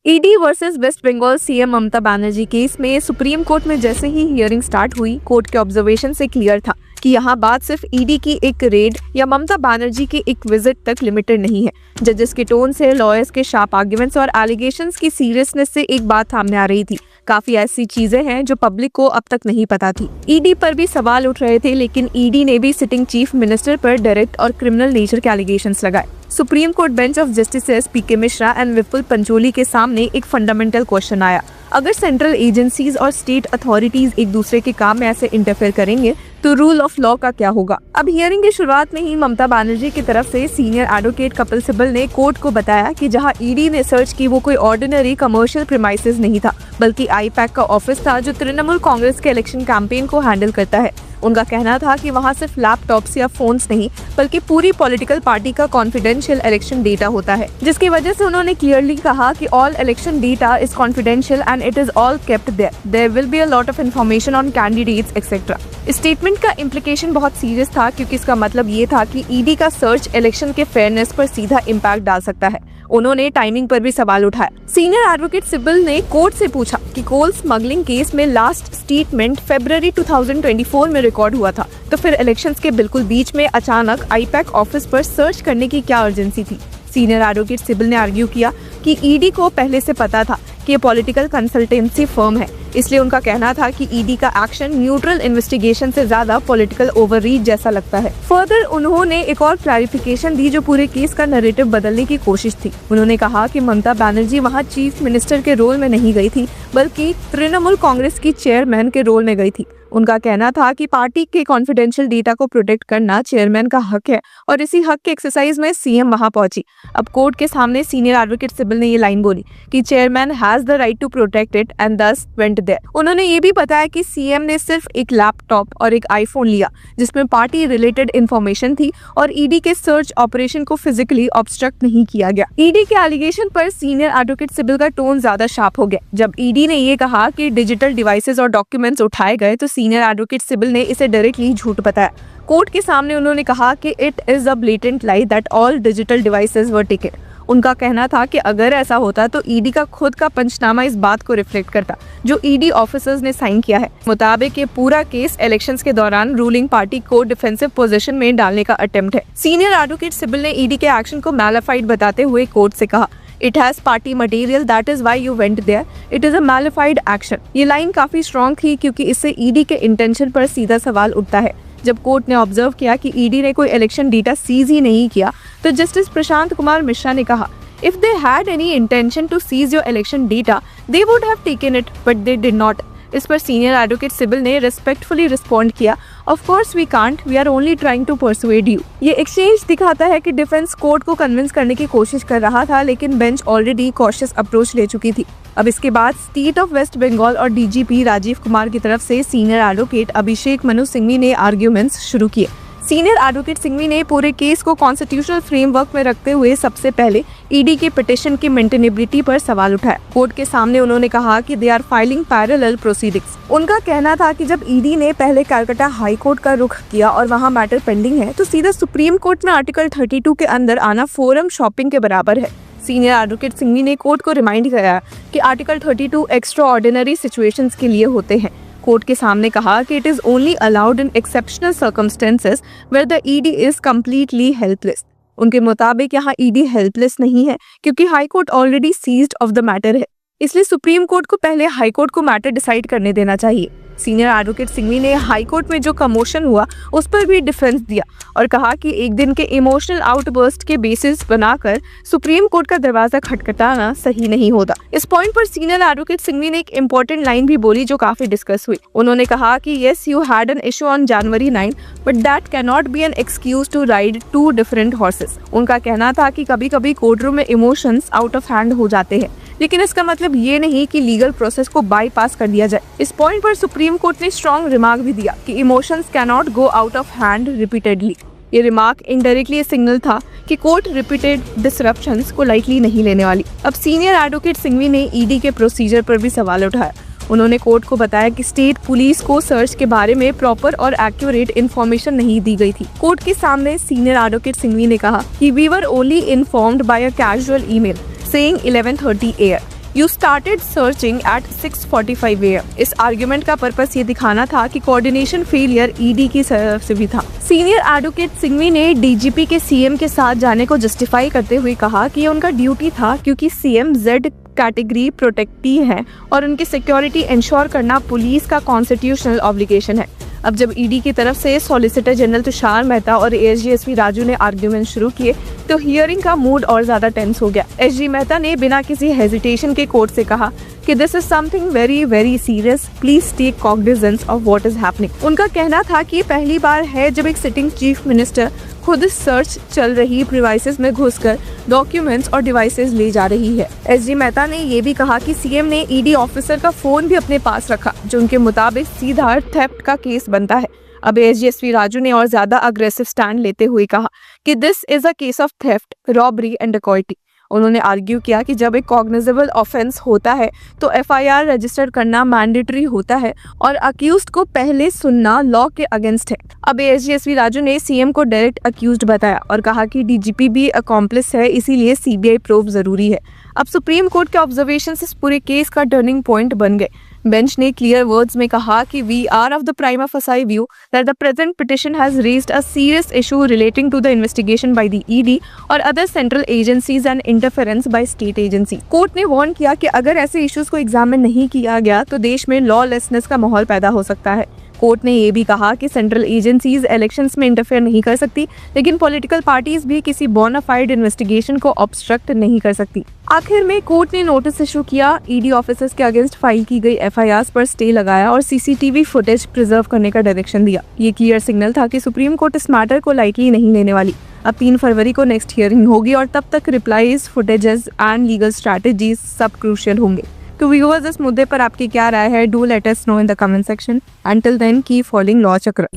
ED versus West Bengal CM Mamata Banerjee case में supreme court में जैसे ही हियरिंग स्टार्ट हुई, कोर्ट के ऑब्जर्वेशन से क्लियर था कि यहाँ बात सिर्फ ईडी की एक रेड या ममता बनर्जी के एक विजिट तक लिमिटेड नहीं है। जजेस के टोन से, लॉयर्स के शार्प आर्ग्यूमेंट्स और एलिगेशंस की सीरियसनेस से एक बात सामने आ रही थी, काफी ऐसी चीजें हैं जो पब्लिक को अब तक नहीं पता थी। ईडी पर भी सवाल उठ रहे थे, लेकिन ईडी ने भी सिटिंग चीफ मिनिस्टर पर डायरेक्ट और क्रिमिनल नेचर के एलिगेशंस लगाए। Supreme court bench of justice PK Mishra and Vipul Pancholi के सामने एक फंडामेंटल क्वेश्चन आया, अगर सेंट्रल एजेंसीज और स्टेट अथॉरिटीज एक दूसरे के काम में ऐसे इंटरफेयर करेंगे तो रूल ऑफ लॉ का क्या होगा। अब हियरिंग की शुरुआत में ही ममता बनर्जी की तरफ से सीनियर एडवोकेट कपिल सिब्बल ने कोर्ट को बताया कि जहां ईडी ने सर्च की वो कोई ऑर्डिनरी कमर्शियल प्रीमाइसेस नहीं था, बल्कि आईपैक का ऑफिस था जो तृणमूल कांग्रेस के इलेक्शन कैंपेन को हैंडल करता है। उनका कहना था कि वहां सिर्फ लैपटॉप्स या फोन्स नहीं, बल्कि पूरी पॉलिटिकल पार्टी का कॉन्फिडेंशियल इलेक्शन डेटा होता है, जिसकी वजह से उन्होंने क्लियरली कहा कि all election data is confidential and it is all kept there. There will be a lot of information on candidates etcetera. Statement का इम्प्लीकेशन बहुत सीरियस था, क्योंकि इसका मतलब ये था कि ईडी का सर्च इलेक्शन के फेयरनेस पर सीधा इम्पैक्ट डाल सकता है। उन्होंने टाइमिंग पर भी सवाल उठाया। सीनियर एडवोकेट सिब्बल ने कोर्ट से पूछा कि कोल स्मगलिंग केस में लास्ट स्टेटमेंट फरवरी 2024 में रिकॉर्ड हुआ था, तो फिर इलेक्शंस के बिल्कुल बीच में अचानक आईपैक ऑफिस पर सर्च करने की क्या अर्जेंसी थी। सीनियर एडवोकेट सिब्बल ने आर्ग्यू किया कि ईडी को पहले से पता था कि ये पॉलिटिकल कंसल्टेंसी फर्म है, इसलिए उनका कहना था कि ईडी का एक्शन न्यूट्रल इन्वेस्टिगेशन से ज्यादा पॉलिटिकल ओवररीच जैसा लगता है। फर्दर उन्होंने एक और क्लैरिफिकेशन दी जो पूरे केस का नैरेटिव बदलने की कोशिश थी। उन्होंने कहा कि ममता बनर्जी वहां चीफ मिनिस्टर के रोल में नहीं गई थी, बल्कि तृणमूल कांग्रेस की चेयरमैन के रोल में गई थी। उनका कहना था कि पार्टी के कॉन्फिडेंशियल डेटा को प्रोटेक्ट करना चेयरमैन का हक है और इसी हक के एक्सरसाइज में सीएम वहां पहुंची। अब कोर्ट के सामने सीनियर एडवोकेट सिब्बल ने ये लाइन बोली कि chairman has the right to protect it and this went there. उन्होंने ये भी बताया कि सीएम ने सिर्फ एक लैपटॉप और एक आईफोन लिया जिसमें पार्टी रिलेटेड इंफॉर्मेशन थी और ईडी के सर्च ऑपरेशन को फिजिकली ऑब्स्ट्रक्ट नहीं किया गया। ईडी के एलिगेशन पर सीनियर एडवोकेट सिब्बल का टोन ज्यादा शार्प हो गया। जब ईडी ने ये कहा कि डिजिटल डिवाइसेस और डॉक्यूमेंट्स उठाए गए तो सीनियर एडवोकेट सिब्बल ने इसे डायरेक्टली झूठ बताया। कोर्ट के सामने उन्होंने कहा कि it is a blatant lie that all digital devices were taken. उनका कहना था कि अगर ऐसा होता तो ईडी का खुद का पंचनामा इस बात को रिफ्लेक्ट करता जो ईडी ऑफिसर्स ने साइन किया है। मुताबिक ये पूरा केस इलेक्शंस के दौरान रूलिंग पार्टी को डिफेंसिव पोजीशन में डालने का अटेम्प्ट है। सीनियर एडवोकेट सिब्बल ने ईडी के एक्शन को मैलिफाइड बताते हुए कोर्ट से कहा, It has party material, that is why you went there. It is a malified action. ये लाइन काफी स्ट्रॉन्ग थी क्योंकि इससे ईडी के इंटेंशन पर सीधा सवाल उठता है। जब कोर्ट ने ऑब्जर्व किया कि ईडी ने कोई इलेक्शन डेटा सीज ही नहीं किया, तो जस्टिस प्रशांत कुमार मिश्रा ने कहा, If they had any intention to seize your election data, they would have taken it, but they did not. इस पर सीनियर एडवोकेट सिब्बल ने रिस्पेक्टफुली रिस्पॉन्ड किया, of course we can't, we are only trying to persuade you. ये exchange दिखाता है कि defence court को convince करने की कोशिश कर रहा था, लेकिन बेंच ऑलरेडी कॉशियस अप्रोच ले चुकी थी। अब इसके बाद स्टेट ऑफ वेस्ट बंगाल और डीजीपी राजीव कुमार की तरफ से सीनियर एडवोकेट अभिषेक मनु सिंघवी ने आर्ग्यूमेंट्स शुरू किए। सीनियर एडवोकेट सिंघवी ने पूरे केस को कॉन्स्टिट्यूशनल फ्रेमवर्क में रखते हुए सबसे पहले ईडी के पिटीशन की मेंटेनेबिलिटी पर सवाल उठाया। कोर्ट के सामने उन्होंने कहा कि they are filing parallel proceedings. उनका कहना था कि जब ईडी ने पहले कलकत्ता हाई कोर्ट का रुख किया और वहां मैटर पेंडिंग है, तो सीधा सुप्रीम कोर्ट में आर्टिकल 32 के अंदर आना फोरम शॉपिंग के बराबर है। सीनियर एडवोकेट सिंघवी ने कोर्ट को रिमाइंड किया कि आर्टिकल 32 एक्स्ट्रा ऑर्डिनरी सिचुएशंस के लिए होते हैं। कोर्ट के सामने कहा कि it is only allowed in exceptional circumstances where the ED is completely helpless. उनके मुताबिक यहाँ ईडी हेल्पलेस नहीं है क्योंकि high court already seized of the matter है, इसलिए सुप्रीम कोर्ट को पहले हाई कोर्ट को मैटर डिसाइड करने देना चाहिए। सीनियर एडवोकेट सिंघवी ने हाई कोर्ट में जो कमोशन हुआ उस पर भी डिफेंस दिया और कहा कि एक दिन के इमोशनल आउटबर्स्ट के बेसिस बनाकर सुप्रीम कोर्ट का दरवाजा खटखटाना सही नहीं होता। इस पॉइंट पर सीनियर एडवोकेट सिंघवी ने एक इम्पोर्टेंट लाइन भी बोली जो काफी डिस्कस हुई। उन्होंने कहा कि yes you had an issue on January 9 but that can not be an excuse to ride two different horses. उनका कहना था कि कभी कभी कोर्ट रूम में इमोशंस आउट ऑफ हैंड हो जाते हैं, लेकिन इसका मतलब ये नहीं कि लीगल प्रोसेस को बाईपास कर दिया जाए। इस पॉइंट पर सुप्रीम कोर्ट ने स्ट्रॉन्ग रिमार्क भी दिया कि emotions can not go out of hand repeatedly. ये रिमार्क इनडायरेक्टली सिग्नल था कि कोर्ट रिपीटेड डिसरप्शंस को लाइटली नहीं लेने वाली। अब सीनियर एडवोकेट सिंघवी ने ईडी के प्रोसीजर पर भी सवाल उठाया। उन्होंने कोर्ट को बताया कि स्टेट पुलिस को सर्च के बारे में प्रॉपर और एक्यूरेट इन्फॉर्मेशन नहीं दी गई थी। कोर्ट के सामने सीनियर एडवोकेट सिंघवी ने कहा कि we were only informed by a casual email saying 11:30 AM. You started searching at 6:45 AM। इस आर्ग्यूमेंट का पर्पस ये दिखाना था कि कोऑर्डिनेशन फेलियर ईडी की तरफ से भी था। सीनियर एडवोकेट सिंघवी ने डीजीपी के सीएम के साथ जाने को जस्टिफाई करते हुए कहा कि ये उनका ड्यूटी था क्योंकि सीएम जेड कैटेगरी प्रोटेक्टी है और उनकी सिक्योरिटी इंश्योर करना पुलिस का कॉन्स्टिट्यूशनल ऑब्लिगेशन है। अब जब ईडी की तरफ से सॉलिसिटर जनरल तुषार मेहता और एसजी राजू ने आर्ग्यूमेंट शुरू किए तो हियरिंग का मूड और ज्यादा टेंस हो गया। एसजी मेहता ने बिना किसी हेजिटेशन के कोर्ट से कहा कि this is something very very serious, please take cognizance of what is happening. उनका कहना था कि ये पहली बार है जब एक सिटिंग चीफ मिनिस्टर खुद सर्च चल रही प्रिवाइसेस में घुसकर डॉक्यूमेंट्स और डिवाइसेस ले जा रही है। एसजी मेहता ने ये भी कहा कि सीएम ने ईडी ऑफिसर का फोन भी अपने पास रखा जो उनके मुताबिक सीधा थेफ्ट का केस बनता है। अब एसजी राजू ने और ज्यादा अग्रेसिव स्टैंड लेते हुए कहा कि this is a case of theft, robbery and dacoity. उन्होंने आर्ग्यू किया कि जब एक कॉग्निजेबल ऑफेंस होता है तो एफआईआर रजिस्टर करना मैंडेटरी होता है और अक्यूज्ड को पहले सुनना लॉ के अगेंस्ट है। अब एसजी राजू ने सीएम को डायरेक्ट अक्यूज्ड बताया और कहा कि डीजीपी भी अकॉम्प्लिस है, इसीलिए सीबीआई प्रोब जरूरी है। अब सुप्रीम कोर्ट के ऑब्जर्वेशन इस पूरे केस का टर्निंग पॉइंट बन गए। बेंच ने क्लियर वर्ड्स में कहा कि we are of the prima facie view that the present petition has raised a serious issue relating to the investigation by the ED और other central agencies and interference by state agency. Court ने warn किया कि अगर ऐसे issues को examine नहीं किया गया तो देश में लॉलेसनेस का माहौल पैदा हो सकता है। कोर्ट ने ये भी कहा कि सेंट्रल एजेंसीज इलेक्शंस में इंटरफेयर नहीं कर सकती, लेकिन पॉलिटिकल पार्टीज भी किसी बोनाफाइड इन्वेस्टिगेशन को ऑब्स्ट्रक्ट नहीं कर सकती। आखिर में कोर्ट ने नोटिस इशू किया, ईडी ऑफिसर्स के अगेंस्ट फाइल की गई एफआईआर पर स्टे लगाया और सीसीटीवी फुटेज प्रिजर्व करने का डायरेक्शन दिया। ये क्लियर सिग्नल था कि सुप्रीम कोर्ट इस मैटर को लाइटली नहीं लेने वाली। अब 3 फरवरी को नेक्स्ट हियरिंग होगी और तब तक replies, footages and legal strategies सब क्रूशियल होंगे। तो व्यूअर्स, इस मुद्दे पर आपकी क्या राय है? Do let us know in the comment section. Until then keep following law चक्र।